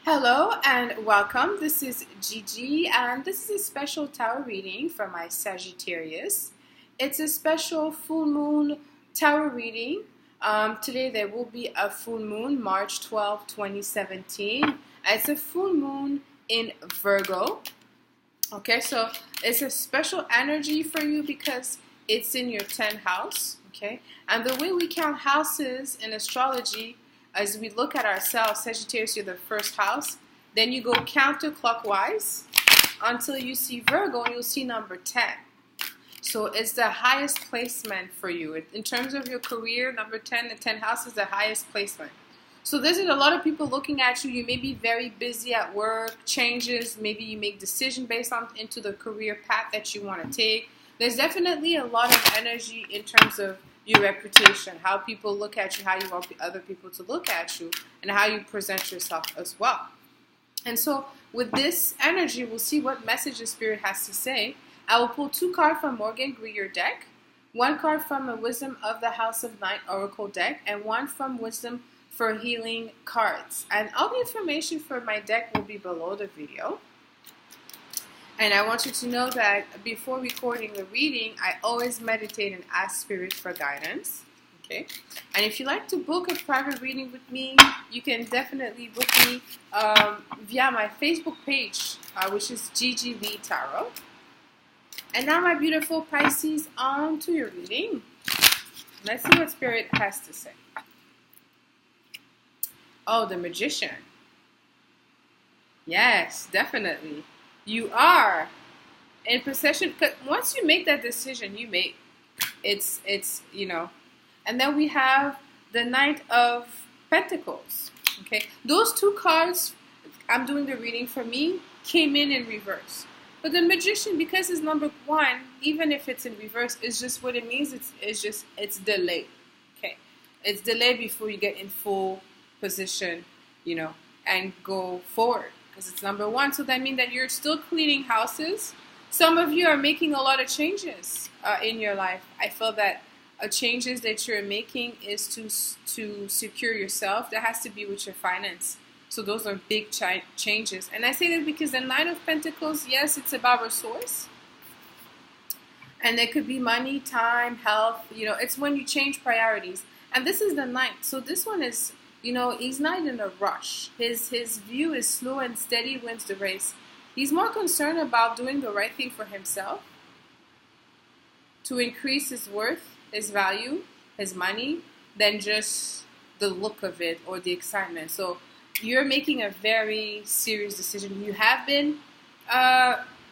Hello and welcome. This is Gigi, and this is a special tarot reading for my Sagittarius. It's a special full moon tarot reading. Today there will be a full moon, March 12, 2017. It's a full moon in Virgo. Okay, so it's a special energy for you because it's in your 10th house. Okay, and the way we count houses in astrology, as we look at ourselves, Sagittarius, you're the first house. Then you go counterclockwise until you see Virgo, and you'll see number 10. So it's the highest placement for you. In terms of your career, number 10, the 10th house is the highest placement. So there's a lot of people looking at you. You may be very busy at work, changes. Maybe you make decisions based on into the career path that you want to take. There's definitely a lot of energy in terms of your reputation, how people look at you, how you want other people to look at you, and how you present yourself as well. And so with this energy, we'll see what message the Spirit has to say. I will pull 2 cards from Morgan-Greer deck, 1 card from a Wisdom of the House of Night Oracle deck, and 1 from Wisdom for Healing cards. And all the information for my deck will be below the video. And I want you to know that before recording the reading, I always meditate and ask Spirit for guidance. Okay? And if you like to book a private reading with me, you can definitely book me via my Facebook page, which is gigileetarot. And now, my beautiful Pisces, on to your reading. Let's see what Spirit has to say. Oh, the Magician. Yes, definitely. You are in possession, because once you make that decision, you make it's you know. And then we have the Knight of Pentacles. Okay, those 2 cards I'm doing the reading for me came in reverse. But the Magician, because it's number 1, even if it's in reverse, is just what it means. It's delayed. Okay, it's delayed before you get in full position, and go forward. Because it's number 1, so that means that you're still cleaning houses. Some of you are making a lot of changes in your life. I feel that changes that you're making is to secure yourself. That has to be with your finance. So those are big changes. And I say that because the Knight of Pentacles, yes, it's about resource. And it could be money, time, health. It's when you change priorities. And this is the Knight. So this one is... he's not in a rush. His view is slow and steady wins the race. He's more concerned about doing the right thing for himself to increase his worth, his value, his money, than just the look of it or the excitement. So you're making a very serious decision. You have been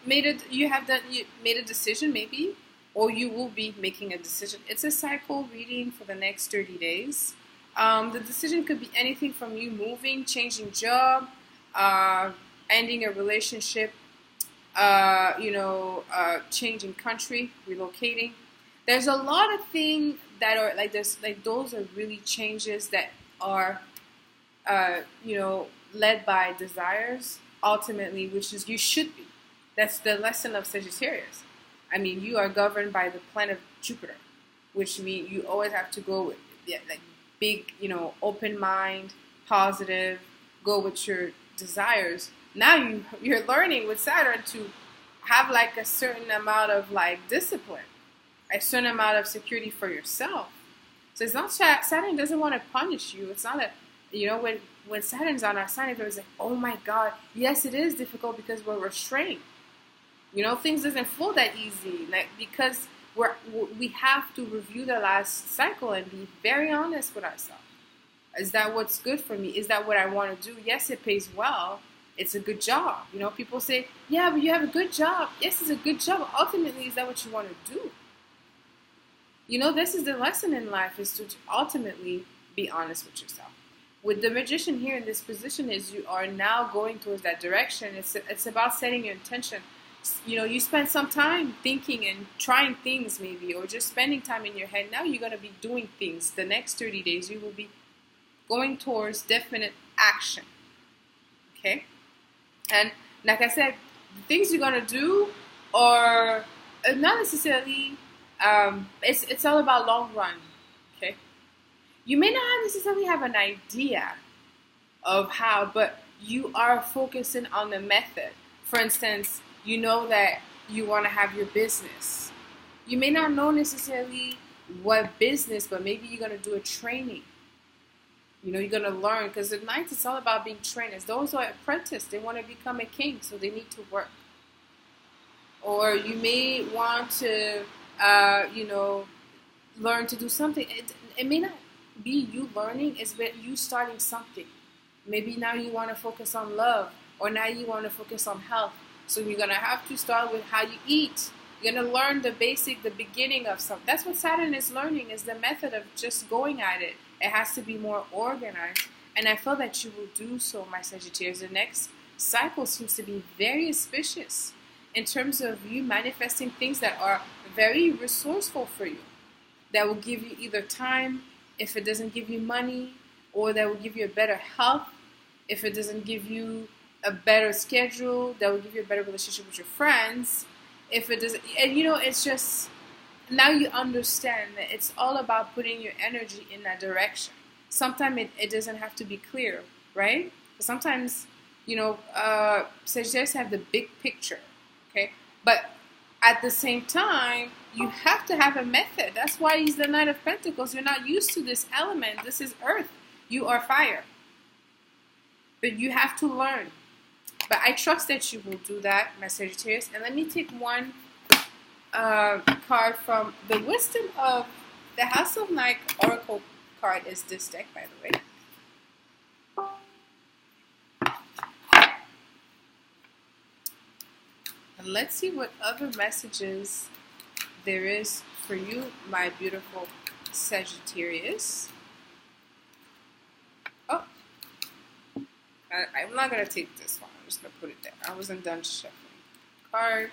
made a decision maybe, or you will be making a decision. It's a cycle reading for the next 30 days. The decision could be anything from you moving, changing job, ending a relationship, changing country, relocating. There's a lot of things that are those are really changes that are, led by desires ultimately, which is you should be. That's the lesson of Sagittarius. I mean, you are governed by the planet of Jupiter, which means you always have to go with, big, open mind, positive, go with your desires. Now you're learning with Saturn to have a certain amount of discipline, a certain amount of security for yourself. So it's not Saturn doesn't want to punish you. It's not when Saturn's on our sign, everybody's like, oh my God, yes, it is difficult because we're restrained. Things doesn't flow that easy, because we have to review the last cycle and be very honest with ourselves. Is that what's good for me? Is that what I want to do? Yes, it pays well. It's a good job. People say, yeah, but you have a good job. Yes, it's a good job. Ultimately, is that what you want to do? This is the lesson in life, is to ultimately be honest with yourself. With the Magician here in this position is you are now going towards that direction. It's about setting your intention. You spend some time thinking and trying things maybe, or just spending time in your head. Now you're going to be doing things. The next 30 days, you will be going towards definite action. Okay? And like I said, the things you're going to do are not necessarily, it's all about long run. Okay? You may not necessarily have an idea of how, but you are focusing on the method. For instance, you know that you want to have your business. You may not know necessarily what business, but maybe you're going to do a training. You know, you're going to learn, because at night it's all about being trainers. Those are apprentices. They want to become a king, so they need to work. Or you may want to, learn to do something. It may not be you learning, it's you starting something. Maybe now you want to focus on love, or now you want to focus on health. So you're going to have to start with how you eat. You're going to learn the beginning of something. That's what Saturn is learning, is the method of just going at it. It has to be more organized. And I feel that you will do so, my Sagittarius. The next cycle seems to be very auspicious in terms of you manifesting things that are very resourceful for you, that will give you either time, if it doesn't give you money, or that will give you a better health, if it doesn't give you a better schedule, that will give you a better relationship with your friends. If it doesn't, and it's just, now you understand that it's all about putting your energy in that direction. Sometimes it doesn't have to be clear, right? Sometimes, Sagittarius have the big picture, okay? But at the same time, you have to have a method. That's why he's the Knight of Pentacles. You're not used to this element. This is earth. You are fire. But you have to learn. But I trust that you will do that, my Sagittarius. And let me take one card from the Wisdom of the House of Night Oracle card is this deck, by the way. And let's see what other messages there is for you, my beautiful Sagittarius. Oh, I'm not going to take this one. I'm just going to put it there. I wasn't done shuffling. Card.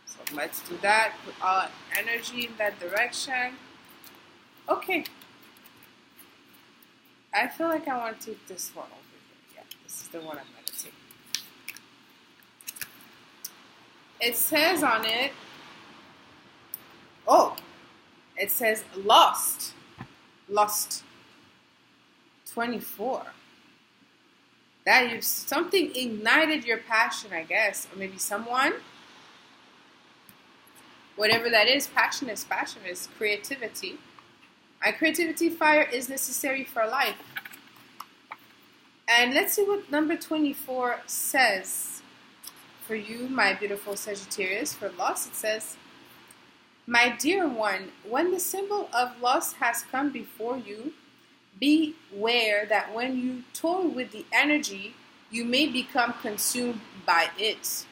So let's do that. Put all energy in that direction. Okay. I feel like I want to take this one over here. Yeah, this is the one I'm going to take. It says on it, it says lost 24. That something ignited your passion, I guess, or maybe someone, whatever that is. Passion is creativity. And creativity, fire is necessary for life. And let's see what number 24 says for you, my beautiful Sagittarius. For loss, it says, my dear one, when the symbol of loss has come before you, beware that when you toy with the energy, you may become consumed by it.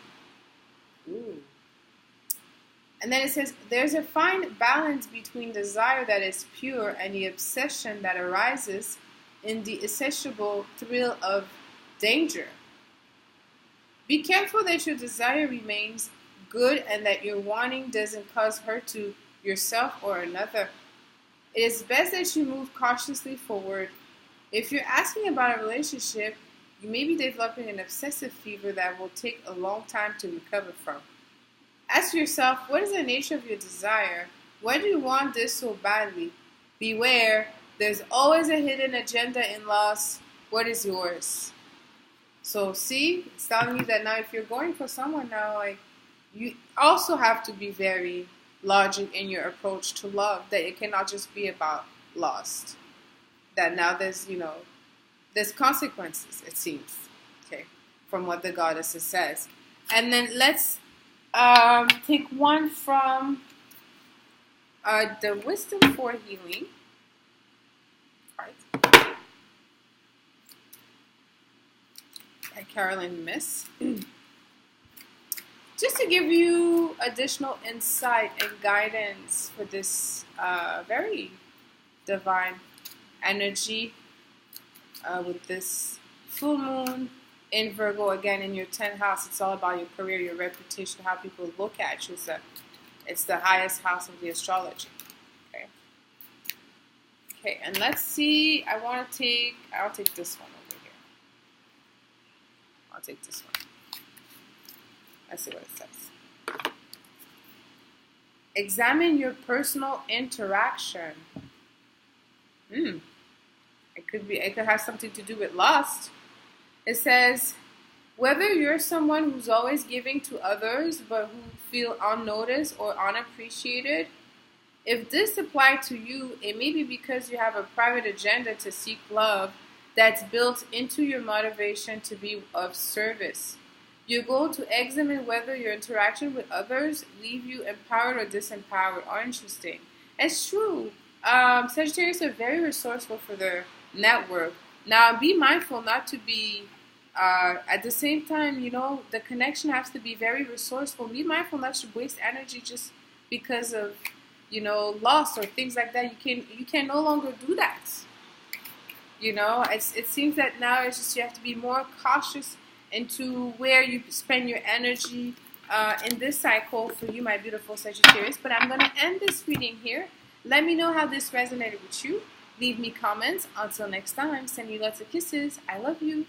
Ooh. And then it says, there's a fine balance between desire that is pure and the obsession that arises in the insatiable thrill of danger. Be careful that your desire remains good and that your wanting doesn't cause hurt to yourself or another. It is best that you move cautiously forward. If you're asking about a relationship, you may be developing an obsessive fever that will take a long time to recover from. Ask yourself, what is the nature of your desire? Why do you want this so badly? Beware, there's always a hidden agenda in loss. What is yours? So see, it's telling you that now if you're going for someone now, like, you also have to be very logic in your approach to love, that it cannot just be about lost. That now there's consequences, it seems, okay, from what the goddess says. And then let's take one from the Wisdom for Healing. Right. By Carolyn Myss. Just to give you additional insight and guidance for this very divine energy with this full moon in Virgo, again in your 10th house. It's all about your career, your reputation, how people look at you. So it's the highest house of the astrology. Okay, and let's see. I'll take this one over here. I'll take this one. Let's see what it says. Examine your personal interaction. It could have something to do with lust. It says, whether you're someone who's always giving to others but who feel unnoticed or unappreciated, if this applied to you, it may be because you have a private agenda to seek love that's built into your motivation to be of service. Your goal to examine whether your interaction with others leave you empowered or disempowered are interesting. It's true. Sagittarius are very resourceful for their network. Now, be mindful not to be, at the same time, you know, the connection has to be very resourceful. Be mindful not to waste energy just because of, you know, loss or things like that. You can no longer do that. You know, it seems that now it's just you have to be more cautious into where you spend your energy in this cycle for you, my beautiful Sagittarius. But I'm going to end this reading here. Let me know how this resonated with you. Leave me comments. Until next time, send you lots of kisses. I love you.